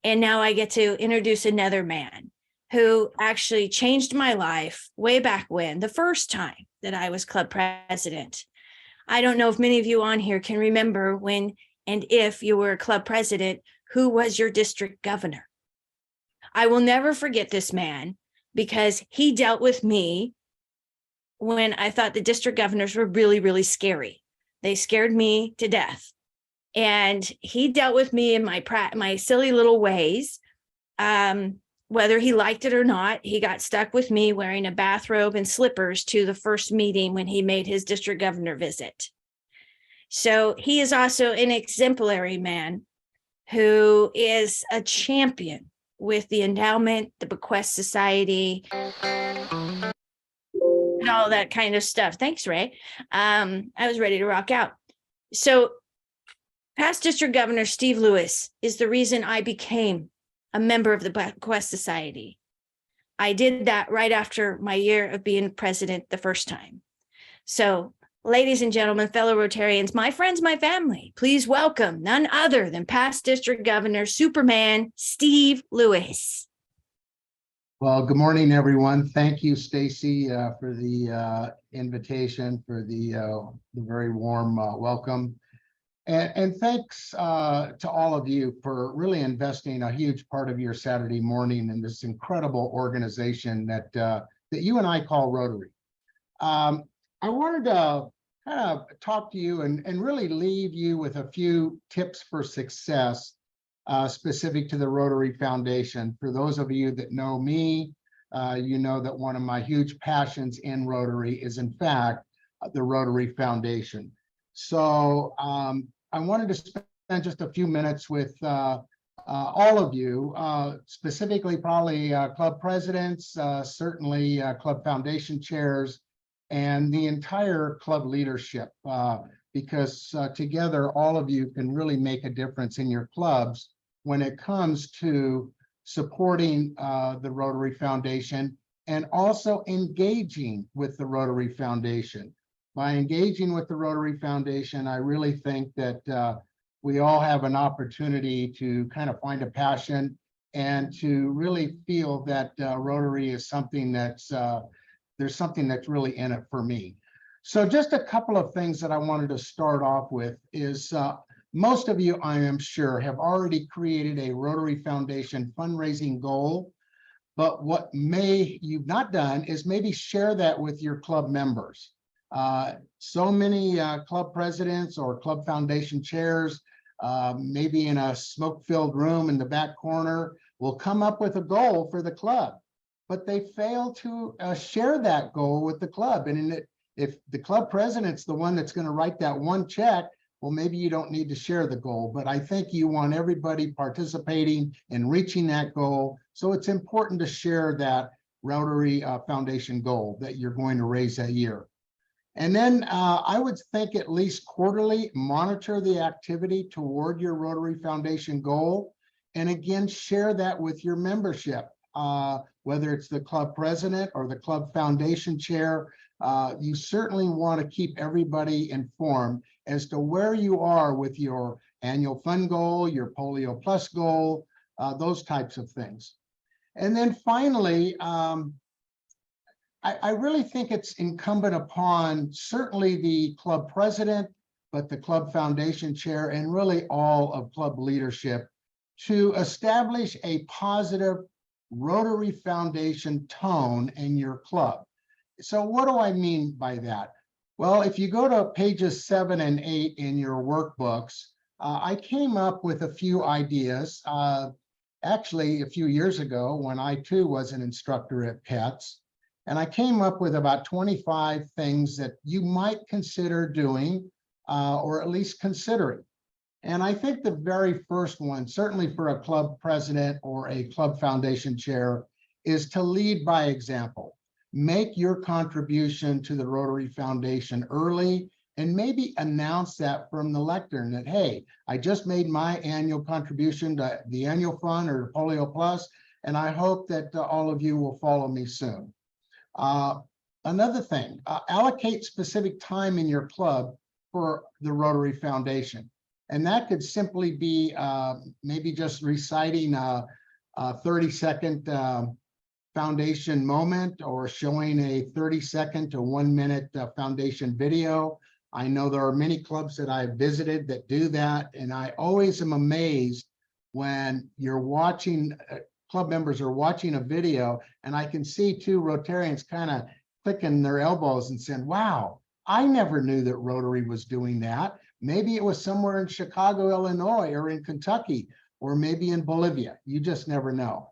And now I get to introduce another man who actually changed my life way back when, the first time that I was club president. I don't know if many of you on here can remember when and if you were a club president, who was your district governor. I will never forget this man because he dealt with me when I thought the district governors were really, really scary. They scared me to death. And he dealt with me in my silly little ways. Whether he liked it or not, he got stuck with me wearing a bathrobe and slippers to the first meeting when he made his district governor visit. So he is also an exemplary man who is a champion with the endowment, the bequest society, and all that kind of stuff. Thanks, Ray. I was ready to rock out. So past district governor Steve Lewis is the reason I became a member of the bequest society. I did that right after my year of being president the first time. So ladies and gentlemen, fellow Rotarians, my friends, my family, please welcome none other than past district governor, Superman, Steve Lewis. Well, good morning, everyone. Thank you, Stacy, for the invitation, for the very warm welcome. And thanks to all of you for really investing a huge part of your Saturday morning in this incredible organization that you and I call Rotary. I wanted to kind of talk to you and really leave you with a few tips for success specific to the Rotary Foundation. For those of you that know me, you know that one of my huge passions in Rotary is, in fact, the Rotary Foundation. So I wanted to spend just a few minutes with all of you, specifically probably club presidents, certainly club foundation chairs, and the entire club leadership, because together all of you can really make a difference in your clubs when it comes to supporting the Rotary Foundation and also engaging with the Rotary Foundation. By engaging with the Rotary Foundation, I really think that we all have an opportunity to kind of find a passion and to really feel that Rotary is something that's, there's something that's really in it for me. So just a couple of things that I wanted to start off with is most of you, I am sure, have already created a Rotary Foundation fundraising goal, but what you've not done is maybe share that with your club members. So many club presidents or club foundation chairs, maybe in a smoke-filled room in the back corner, will come up with a goal for the club, but they fail to share that goal with the club. And if the club president's the one that's going to write that one check, well, maybe you don't need to share the goal, but I think you want everybody participating in reaching that goal. So it's important to share that Rotary Foundation goal that you're going to raise that year. And then I would think at least quarterly, monitor the activity toward your Rotary Foundation goal. And again, share that with your membership, whether it's the club president or the club foundation chair. You certainly want to keep everybody informed as to where you are with your annual fund goal, your Polio Plus goal, those types of things. And then finally, I really think it's incumbent upon certainly the club president, but the club foundation chair and really all of club leadership to establish a positive Rotary Foundation tone in your club. So what do I mean by that? Well, if you go to pages 7 and 8 in your workbooks, I came up with a few ideas. Actually, a few years ago when I too was an instructor at PETS. And I came up with about 25 things that you might consider doing or at least considering. And I think the very first one, certainly for a club president or a club foundation chair, is to lead by example. Make your contribution to the Rotary Foundation early and maybe announce that from the lectern that, hey, I just made my annual contribution to the annual fund or Polio Plus, and I hope that all of you will follow me soon. Another thing, allocate specific time in your club for the Rotary Foundation. And that could simply be maybe just reciting a 30-second foundation moment, or showing a 30-second to 1-minute foundation video. I know there are many clubs that I've visited that do that, and I always am amazed when you're watching, club members are watching a video, and I can see two Rotarians kind of clicking their elbows and saying, wow, I never knew that Rotary was doing that. Maybe it was somewhere in Chicago, Illinois, or in Kentucky, or maybe in Bolivia. You just never know.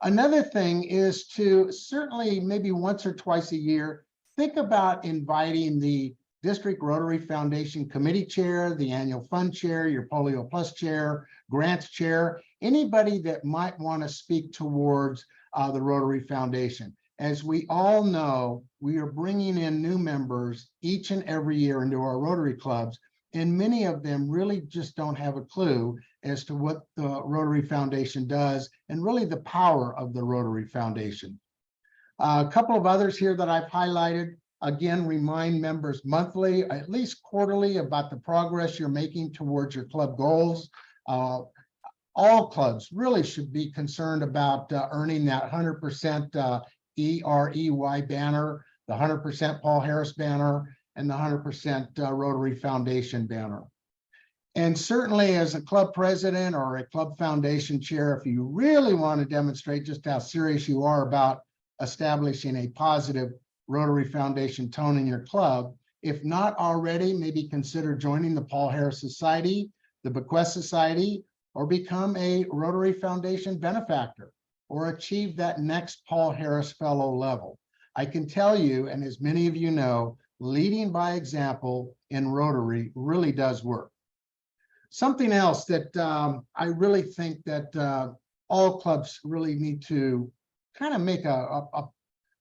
Another thing is to certainly maybe once or twice a year, think about inviting the District Rotary Foundation Committee Chair, the Annual Fund Chair, your Polio Plus Chair, Grants Chair, anybody that might want to speak towards the Rotary Foundation. As we all know, we are bringing in new members each and every year into our Rotary clubs, and many of them really just don't have a clue as to what the Rotary Foundation does and really the power of the Rotary Foundation. A couple of others here that I've highlighted. Again, remind members monthly, at least quarterly, about the progress you're making towards your club goals. All clubs really should be concerned about earning that 100% EREY banner, the 100% Paul Harris banner, and the 100% Rotary Foundation banner. And certainly as a club president or a club foundation chair, if you really want to demonstrate just how serious you are about establishing a positive Rotary Foundation tone in your club, if not already, maybe consider joining the Paul Harris Society, the Bequest Society, or become a Rotary Foundation benefactor, or achieve that next Paul Harris Fellow level. I can tell you, and as many of you know, leading by example in Rotary really does work. Something else that I really think that all clubs really need to kind of make a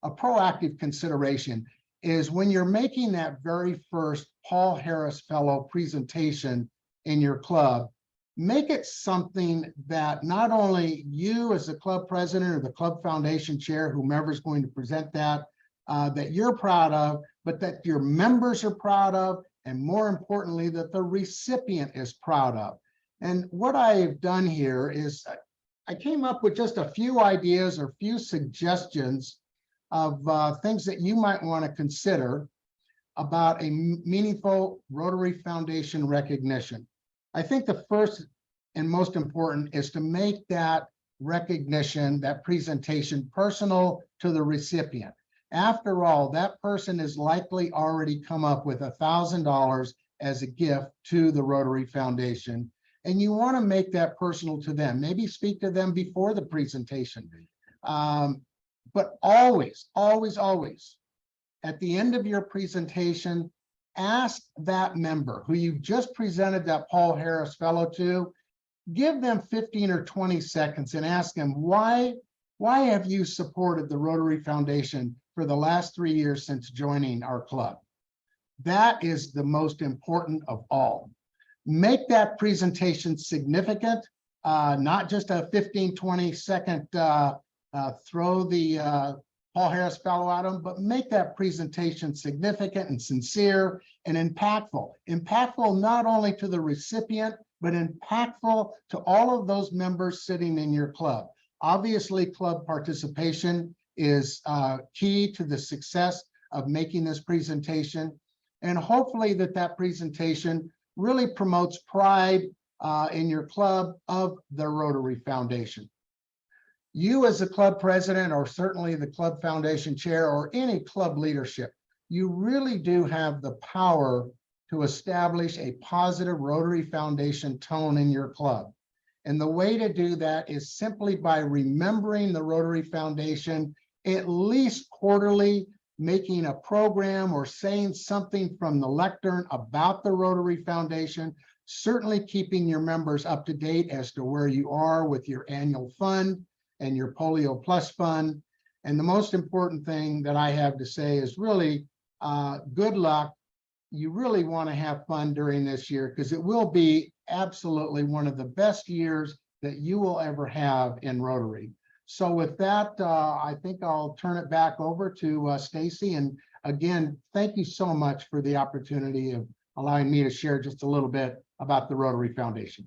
proactive consideration is when you're making that very first Paul Harris Fellow presentation in your club, make it something that not only you as the club president or the club foundation chair, whomever's going to present that, that you're proud of, but that your members are proud of, and more importantly, that the recipient is proud of. And what I've done here is I came up with just a few ideas or few suggestions of things that you might want to consider about a meaningful Rotary Foundation recognition. I think the first and most important is to make that recognition, that presentation, personal to the recipient. After all, that person has likely already come up with $1,000 as a gift to the Rotary Foundation, and you want to make that personal to them. Maybe speak to them before the presentation. But always, always, always, at the end of your presentation, ask that member who you've just presented that Paul Harris Fellow to, give them 15 or 20 seconds and ask them, why have you supported the Rotary Foundation for the last 3 years since joining our club? That is the most important of all. Make that presentation significant, not just a 15, 20 second throw the Paul Harris Fellow at them, but make that presentation significant and sincere and impactful. Impactful not only to the recipient, but impactful to all of those members sitting in your club. Obviously, club participation is key to the success of making this presentation. And hopefully that presentation really promotes pride in your club of the Rotary Foundation. You as a club president, or certainly the club foundation chair, or any club leadership, you really do have the power to establish a positive Rotary Foundation tone in your club. And the way to do that is simply by remembering the Rotary Foundation at least quarterly, making a program or saying something from the lectern about the Rotary Foundation, certainly keeping your members up to date as to where you are with your annual fund and your Polio Plus fund. And the most important thing that I have to say is really good luck. You really want to have fun during this year, because it will be absolutely one of the best years that you will ever have in Rotary. So with that, I think I'll turn it back over to Stacy. And again, thank you so much for the opportunity of allowing me to share just a little bit about the Rotary Foundation.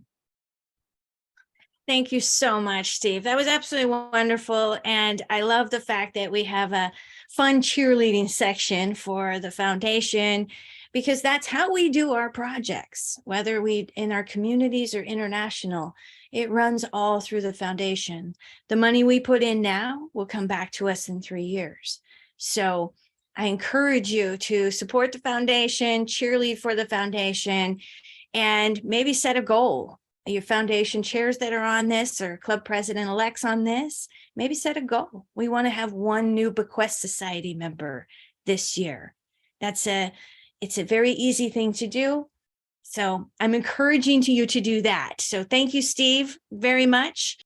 Thank you so much, Steve. That was absolutely wonderful. And I love the fact that we have a fun cheerleading section for the foundation, because that's how we do our projects, whether we in our communities or international. It runs all through the foundation. The money we put in now will come back to us in 3 years. So I encourage you to support the foundation, cheerlead for the foundation, and maybe set a goal. Your foundation chairs that are on this, or club president-elects on this, maybe set a goal. We want to have 1 new bequest society member this year. It's a very easy thing to do. So I'm encouraging you to do that. So thank you, Steve, very much.